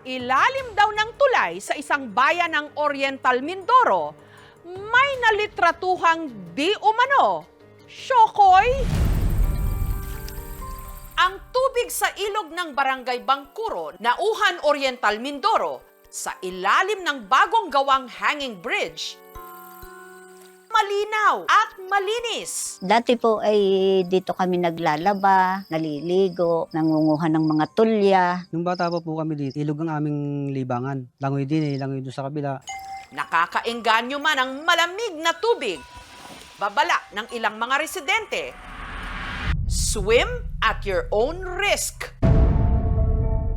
ilalim daw ng tulay sa isang bayan ng Oriental Mindoro, may nalitratuhang di umano, syokoy. Ang tubig sa ilog ng Barangay Bangkuro, Nauhan Oriental Mindoro, sa ilalim ng bagong gawang hanging bridge, malinaw at malinis. Dati po ay dito kami naglalaba, naliligo, nangunguha ng mga tulya. Nung bata pa po kami dito, ilog ang aming libangan. Langoy din langoy doon sa kabila. Nakakaengganyo man ang malamig na tubig. Babala ng ilang mga residente. Swim at your own risk.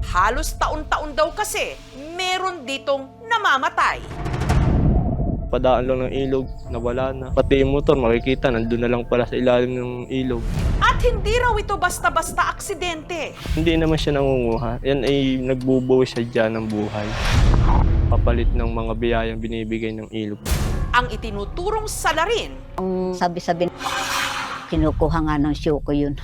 Halos taon-taon daw kasi meron ditong namamatay. Padaan lang ng ilog, nawala na. Pati yung motor, makikita, nandun na lang pala sa ilalim ng ilog. At hindi raw ito basta-basta aksidente. Hindi naman siya nangunguha. Yan ay nagbubuo siya dyan ng buhay. Papalit ng mga biyayang binibigay ng ilog. Ang itinuturong salarin, Ang sabi-sabi, kinukuha nga ng siyoko yun.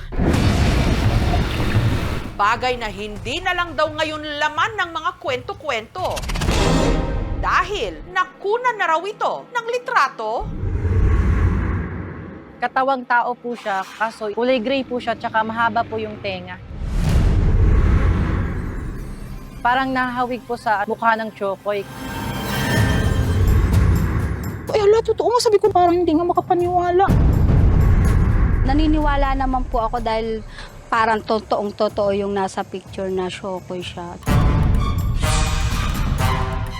bagay na hindi na lang daw ngayon laman ng mga kwento-kwento. Dahil nakunan na raw ito ng litrato. Katawang tao po siya, kaso kulay gray po siya, tsaka mahaba po yung tenga. Parang nahawig po sa mukha ng Chokoy. Ay, hala, totoo nga. Sabi ko parang hindi nga makapaniwala. Naniniwala naman po ako dahil parang totoong-totoo yung nasa picture na Syokoy siya.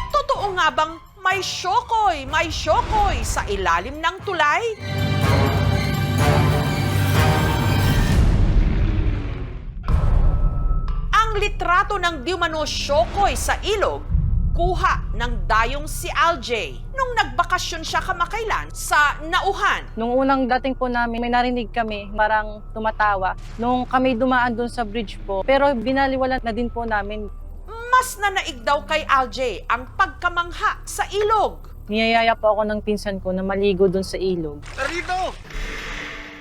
Totoo nga bang may syokoy sa ilalim ng tulay? Ang litrato ng di umano syokoy sa ilog, kuha ng dayong si Aljay nung nagbakasyon siya kamakailan sa Nauhan. Nung unang dating po namin, may narinig kami, parang tumatawa. Nung kami dumaan dun sa bridge po, pero binaliwala na din po namin. Mas nanaig daw kay Aljay ang pagkamangha sa ilog. Niyayaya po ako ng pinsan ko na maligo dun sa ilog.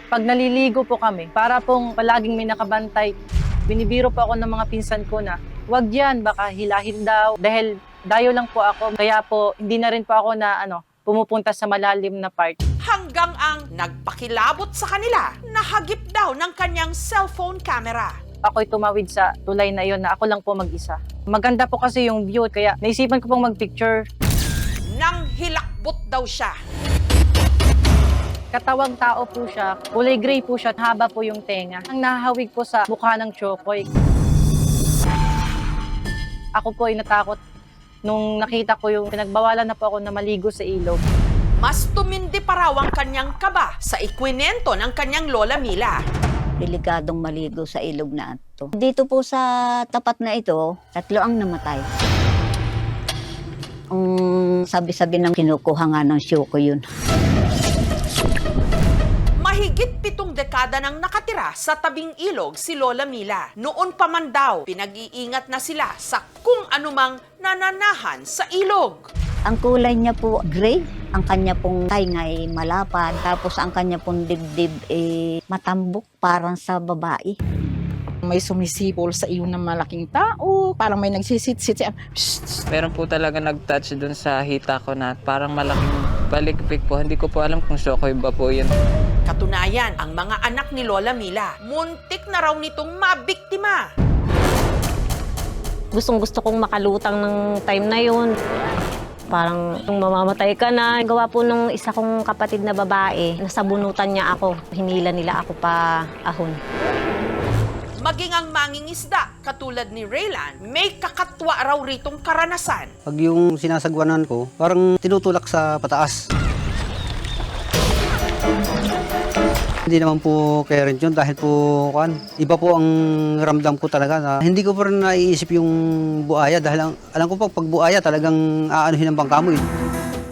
Pag naliligo po kami, para pong palaging may nakabantay, binibiro po ako ng mga pinsan ko na, wag yan, baka hilahin daw. Dahil dayo lang po ako, kaya po hindi na rin po ako na pumupunta sa malalim na part. Hanggang ang nagpakilabot sa kanila, nahagip daw ng kanyang cellphone camera. Ako'y tumawid sa tulay na yon na ako lang po mag-isa. Maganda po kasi yung view, kaya naisipan ko pong mag-picture. Nang hilakbot daw siya. Katawang tao po siya, kulay gray po siya, haba po yung tenga. Ang nahahawig po sa mukha ng Chokoy. Ako po ay natakot nung nakita ko yung pinagbawalan na po ako na maligo sa ilog. Mas tumindi pa raw ang kanyang kaba sa ikwinento ng kanyang Lola Mila. Deligadong maligo sa ilog na ito. Dito po sa tapat na ito, 3 ang namatay. Ang sabi-sabi ng kinukuha nga ng siyoko yun. Mahigit 7 dekada nang nakatira sa tabing ilog si Lola Mila. Noon pa man daw, pinag-iingat na sila sa kung anumang nananahan sa ilog. Ang kulay niya po gray, ang kanya pong tainga ay malapad, tapos ang kanya pong dibdib matambok parang sa babae. May sumisipol sa iyo ng malaking tao. Parang may nagsisit-sit. Meron po talaga nag-touch dun sa hita ko na parang malaking balikpik po. Hindi ko po alam kung Syokoy ba po yun. Katunayan, ang mga anak ni Lola Mila, muntik na raw nitong mabiktima. Gustong-gusto kong makalutang ng time na yun. Parang kung mamamatay ka na. Gawa po nung isa kong kapatid na babae, nasabunutan niya ako. Hinila nila ako pa ahon. Maging ang mangingisda, katulad ni Raylan, may kakatwa raw ritong karanasan. Pag yung sinasagwanan ko, parang tinutulak sa pataas. Hindi naman po kaya rin yun dahil po iba po ang ramdam ko talaga na hindi ko pa rin naiisip yung buaya dahil alam ko po pag buaya talagang aanuhin ang bangka mo.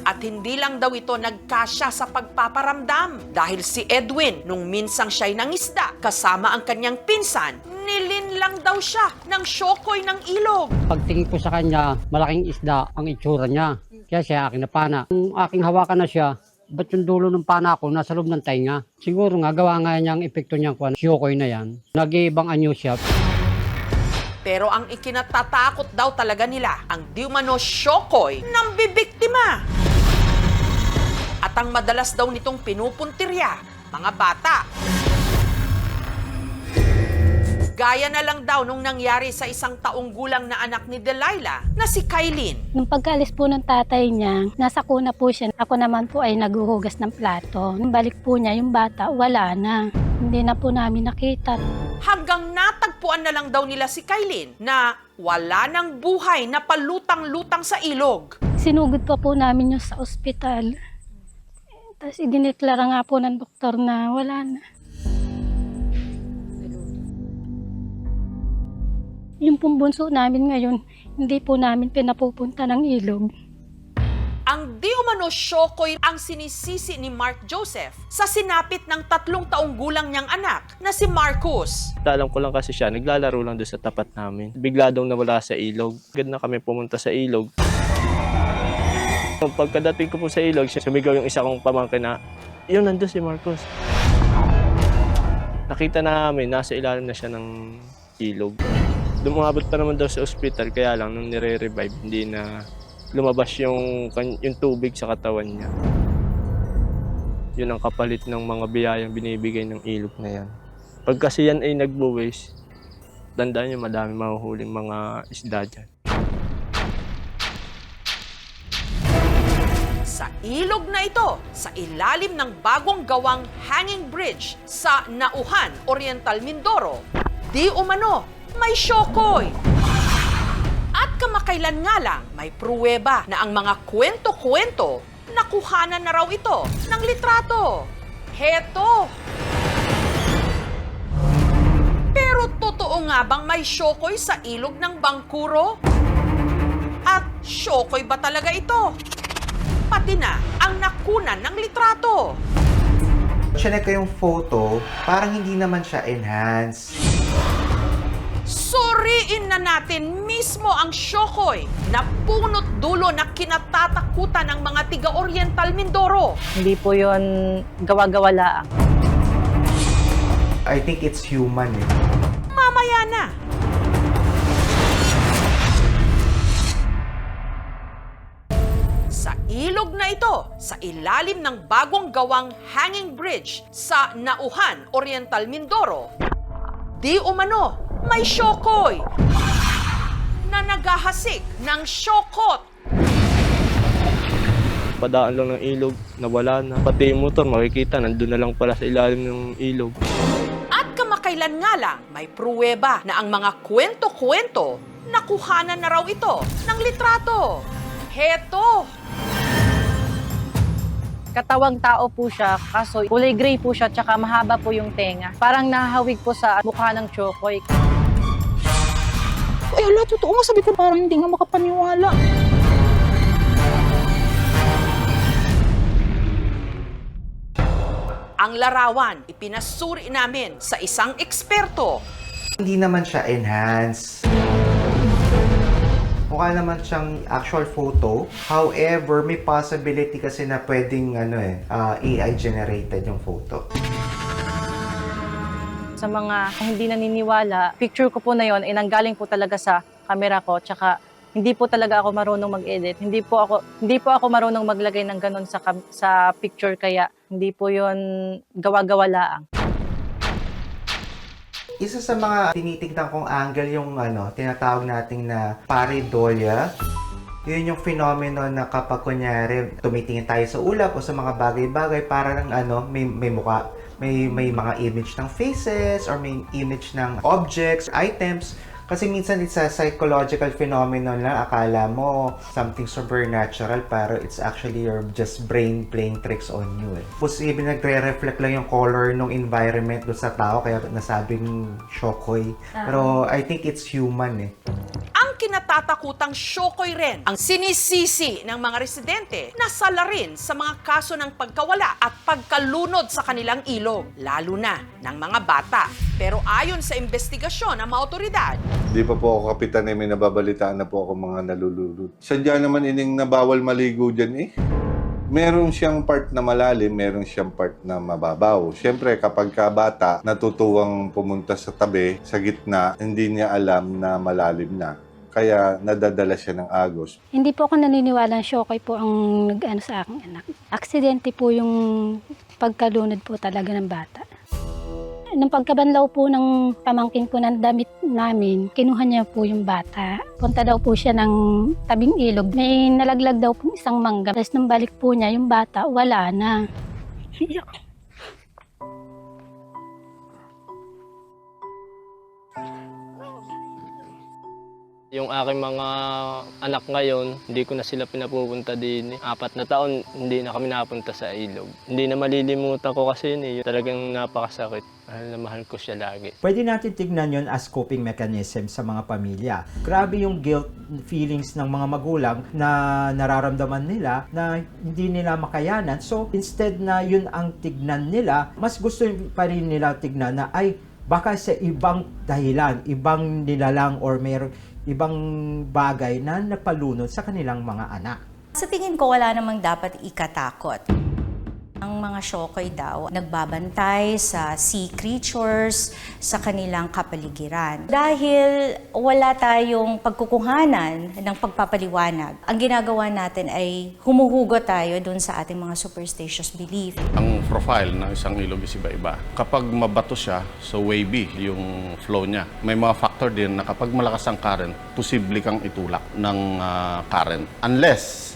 At hindi lang daw ito nagkasya sa pagpaparamdam dahil si Edwin, nung minsang siya'y nangisda kasama ang kanyang pinsan, nilin lang daw siya ng syokoy ng ilog. Pagtingin ko sa kanya, malaking isda ang itsura niya. Kaya siya aking napana. Kung aking hawakan na siya, ba't yung dulo ng pana ko nasa loob ng tainga? Siguro nga, gawa nga niya ang epekto niyang syokoy na yan. Nag-iibang anyo siya. Pero ang ikinatatakot daw talaga nila, ang di umano Shokoy ng bibiktima. At ang madalas daw nitong pinupuntirya, mga bata. Gaya na lang daw nung nangyari sa 1 taong gulang na anak ni Delilah na si Kylene. Nung pagkaalis po ng tatay niya, nasa kuna po siya. Ako naman po ay naghuhugas ng plato. Nung balik po niya, yung bata, wala na. Hindi na po namin nakita. Hanggang natagpuan na lang daw nila si Kylene na wala ng buhay na palutang-lutang sa ilog. Sinugod pa po namin yung sa ospital. Tapos idineklara nga po ng doktor na wala na. Yung pong bunso namin ngayon, hindi po namin pinapupunta ng ilog. Ang di umano Shokoy ang sinisisi ni Mark Joseph sa sinapit ng 3 taong gulang niyang anak na si Marcus. Alam ko lang kasi siya, naglalaro lang doon sa tapat namin. Bigla daw nawala sa ilog. Agad na kami pumunta sa ilog. Pagkadating ko po sa ilog, sumigaw yung isa kong pamangkin na, yun, nandun si Marcus. Nakita namin, nasa ilalim na siya ng ilog. Lumabot pa naman daw sa ospital, kaya lang nung nire-revive, hindi na lumabas yung tubig sa katawan niya. Yun ang kapalit ng mga biyayang binibigay ng ilog na yan. Pag kasi yan ay nagbuwis, tandaan nyo, madami mahuhuling mga isda dyan. Sa ilog na ito, sa ilalim ng bagong gawang hanging bridge sa Nauhan, Oriental Mindoro, di umano may Shokoy. At kamakailan nga lang, may pruweba na ang mga kwento-kwento, nakuhanan na raw ito ng litrato. Heto! Pero totoo nga bang may Shokoy sa ilog ng Bangkuro? At Shokoy ba talaga ito? Pati na ang nakunan ng litrato. Chinek ko yung photo, parang hindi naman siya enhanced. Suriin na natin mismo ang Shokoy na punot dulo na kinatatakutan ng mga tiga-Oriental Mindoro. Hindi po yun gawa-gawa laang. I think it's human eh. Mamaya na. Sa ilog na ito, sa ilalim ng bagong gawang hanging bridge sa Nauhan, Oriental Mindoro, di umano may Shokoy na naghahasik ng Shokot. Padaan lang ng ilog, nawala na. Pati yung motor, makikita, nandun na lang pala sa ilalim ng ilog. At kamakailan nga lang, may pruweba na ang mga kwento-kwento, nakuhanan na raw ito ng litrato. Heto! Katawang tao po siya, kaso kulay gray po siya, tsaka mahaba po yung tenga. Parang nahahawig po sa mukha ng Shokoy. Ay, ala, totoo nga. Sabi ko parang hindi nga makapaniwala. Ang larawan, ipinasuri namin sa isang eksperto. Hindi naman siya enhanced. Mukha naman siyang actual photo. However, may possibility kasi na pwedeng AI generated yung photo. Sa mga hindi naniniwala, picture ko po na yon ay nanggaling po talaga sa camera ko, tsaka hindi po talaga ako marunong mag-edit. Hindi po ako marunong maglagay ng ganun sa picture, kaya hindi po yon gawa-gawa laang. Isa sa mga tinitignan kong angle yung tinatawag nating na pareidolia. Yun yung phenomenon na kapag kunyari tumitingin tayo sa ulap o sa mga bagay-bagay, parang may mukha, may mga image ng faces or may image ng objects, items. Kasi minsan it's a psychological phenomenon lang. Akala mo something supernatural, pero it's actually your just brain playing tricks on you eh. Posible nagre-reflect lang yung color ng environment doon sa tao, kaya nasabing Shokoy. Pero I think it's human eh. Ang kinatatakutang Shokoy rin ang sinisisi ng mga residente na salarin sa mga kaso ng pagkawala at pagkalunod sa kanilang ilog, lalo na ng mga bata. Pero ayon sa investigasyon ng mga otoridad, Di pa po ako kapitan may nababalitaan na po ako mga nalululod. Sadya naman ining nabawal maligo dyan eh. Meron siyang part na malalim, meron siyang part na mababaw. Siyempre, kapag ka bata, natutuwang pumunta sa tabi, sa gitna, hindi niya alam na malalim na. Kaya nadadala siya ng agos. Hindi po ako naniniwala Shokoy po ang nag-ano sa aking anak. Aksidente po yung pagkalunod po talaga ng bata. Nung pagkabanlaw po ng pamangkin ko ng damit namin, kinuha niya po yung bata. Punta daw po siya ng tabing ilog. May nalaglag daw po isang mangga. Tapos nung balik po niya, yung bata, wala na. Yung aking mga anak ngayon, hindi ko na sila pinapupunta din. 4 na taon, hindi na kami napunta sa ilog. Hindi na malilimutan ko kasi yun eh. Talagang napakasakit. Mahal na mahal ko siya lagi. Pwede natin tignan yon as coping mechanism sa mga pamilya. Grabe yung guilt feelings ng mga magulang na nararamdaman nila na hindi nila makayanan. So, instead na yun ang tignan nila, mas gusto pa rin nila tignan na ay baka sa ibang dahilan, ibang nilalang or mayroong ibang bagay na napalunod sa kanilang mga anak. Sa tingin ko, wala namang dapat ikatakot. Ang mga Shokoy daw, nagbabantay sa sea creatures sa kanilang kapaligiran. Dahil wala tayong pagkukuhanan ng pagpapaliwanag, ang ginagawa natin ay humuhugot tayo dun sa ating mga superstitious belief. Ang profile ng isang ilog is iba-iba. Kapag mabato siya, so wavy yung flow niya. May mga factor din na kapag malakas ang current, posible kang itulak ng current. Unless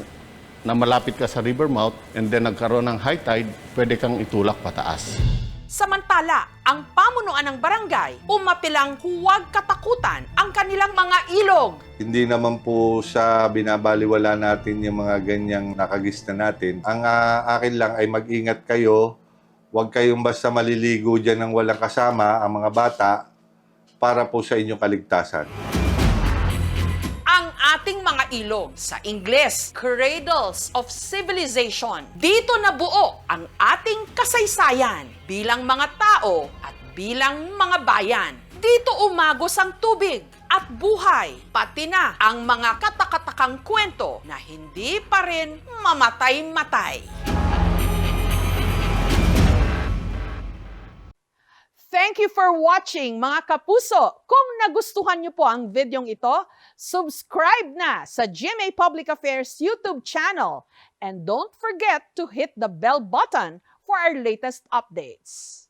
na malapit ka sa river mouth and then nagkaroon ng high tide, pwede kang itulak pataas. Samantala, ang pamunuan ng barangay, umapilang huwag katakutan ang kanilang mga ilog. Hindi naman po sa binabaliwala natin yung mga ganyang nakagista natin. Ang akin lang ay mag-ingat kayo. Huwag kayong basta maliligo dyan ng walang kasama, ang mga bata, para po sa inyong kaligtasan. Ating mga ilog, sa Ingles, Cradles of Civilization. Dito nabuo ang ating kasaysayan bilang mga tao at bilang mga bayan. Dito umagos ang tubig at buhay, pati na ang mga katakatakang kwento na hindi pa rin mamatay-matay. Thank you for watching, mga kapuso. Kung nagustuhan niyo po ang videong ito, subscribe na sa GMA Public Affairs YouTube channel. And don't forget to hit the bell button for our latest updates.